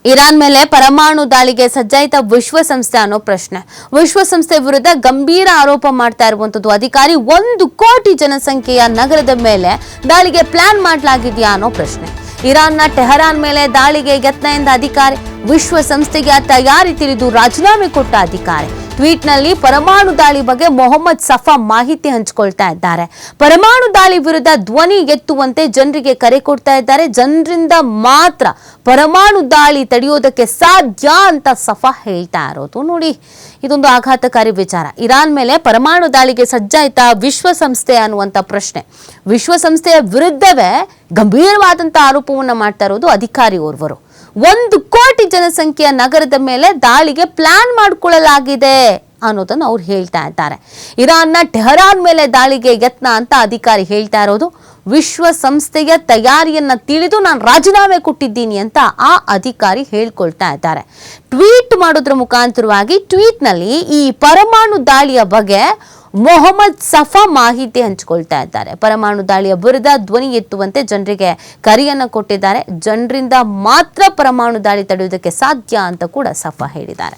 Iran ಮೇಲೆ ಪರಮಾಣು ದಾಳಿಗೆ ಸಜ್ಜಾಯಿತ ವಿಶ್ವಸಂಸ್ಥೆ ಅನ್ನೋ ಪ್ರಶ್ನೆ. ವಿಶ್ವಸಂಸ್ಥೆ ವಿರುದ್ಧ ಗಂಭೀರ ಆರೋಪ ಮಾಡ್ತಾ ಇರುವಂತದ್ದು ಅಧಿಕಾರಿ 1 ಕೋಟಿ ಜನಸಂಖ್ಯೆಯ ನಗರದ ಮೇಲೆ ದಾಳಿಗೆ ಪ್ಲಾನ್ ಮಾಡಲಾಗಿದೆಯಾ ಅನ್ನೋ ಪ್ರಶ್ನೆ. ಇರಾನ್ನ ಟೆಹರಾನ್ ಮೇಲೆ ದಾಳಿಗೆ ಯತ್ನ ಎಂದ ಅಧಿಕಾರಿ, ವಿಶ್ವಸಂಸ್ಥೆಗೆ ತಯಾರಿ ತಿಳಿದು ರಾಜೀನಾಮೆ ಕೊಟ್ಟ ಅಧಿಕಾರಿ. ಟ್ವೀಟ್ನಲ್ಲಿ ಪರಮಾಣು ದಾಳಿ ಬಗ್ಗೆ ಮೊಹಮ್ಮದ್ ಸಫಾ ಮಾಹಿತಿ ಹಂಚಿಕೊಳ್ತಾ ಇದ್ದಾರೆ. ಪರಮಾಣು ದಾಳಿ ವಿರುದ್ಧ ಧ್ವನಿ ಎತ್ತುವಂತೆ ಜನರಿಗೆ ಕರೆ ಕೊಡ್ತಾ ಇದ್ದಾರೆ. ಜನರಿಂದ ಮಾತ್ರ ಪರಮಾಣು ದಾಳಿ ತಡೆಯೋದಕ್ಕೆ ಸಾಧ್ಯ ಅಂತ ಸಫಾ ಹೇಳ್ತಾ ಇರೋದು ನೋಡಿ. ಇದೊಂದು ಆಘಾತಕಾರಿ ವಿಚಾರ. ಇರಾನ್ ಮೇಲೆ ಪರಮಾಣು ದಾಳಿಗೆ ಸಜ್ಜಾಯ್ತಾ ವಿಶ್ವಸಂಸ್ಥೆ ಅನ್ನುವಂಥ ಪ್ರಶ್ನೆ. ವಿಶ್ವಸಂಸ್ಥೆಯ ವಿರುದ್ಧವೇ ಗಂಭೀರವಾದಂಥ ಆರೋಪವನ್ನ ಮಾಡ್ತಾ ಇರೋದು ಅಧಿಕಾರಿ ಓರ್ವರು. 1 ಕೋಟಿ ಜನಸಂಖ್ಯೆಯ ನಗರದ ಮೇಲೆ ದಾಳಿಗೆ ಪ್ಲಾನ್ ಮಾಡಿಕೊಳ್ಳಲಾಗಿದೆ ಅನ್ನೋದನ್ನು ಅವ್ರು ಹೇಳ್ತಾ ಇದ್ದಾರೆ. ಇರಾನ್ನ ಟೆಹರಾನ್ ಮೇಲೆ ದಾಳಿಗೆ ಯತ್ನ ಅಂತ ಅಧಿಕಾರಿ ಹೇಳ್ತಾ ಇರೋದು. ವಿಶ್ವಸಂಸ್ಥೆಯ ತಯಾರಿಯನ್ನ ತಿಳಿದು ನಾನು ರಾಜೀನಾಮೆ ಕೊಟ್ಟಿದ್ದೀನಿ ಅಂತ ಆ ಅಧಿಕಾರಿ ಹೇಳ್ಕೊಳ್ತಾ ಇದ್ದಾರೆ. ಟ್ವೀಟ್ ಮಾಡೋದ್ರ ಮುಖಾಂತರವಾಗಿ ಟ್ವೀಟ್ನಲ್ಲಿ ಈ ಪರಮಾಣು ದಾಳಿಯ ಬಗ್ಗೆ ಮೊಹಮ್ಮದ್ ಸಫಾ ಮಾಹಿತಿ ಹಂಚಿಕೊಳ್ತಾ ಇದ್ದಾರೆ. ಪರಮಾಣು ದಾಳಿಯ ವಿರುದ್ಧ ಧ್ವನಿ ಎತ್ತುವಂತೆ ಜನರಿಗೆ ಕರೆಯನ್ನ ಕೊಟ್ಟಿದ್ದಾರೆ. ಜನರಿಂದ ಮಾತ್ರ ಪರಮಾಣು ದಾಳಿ ತಡೆಯುವುದಕ್ಕೆ ಸಾಧ್ಯ ಅಂತ ಕೂಡ ಸಫಾ ಹೇಳಿದ್ದಾರೆ.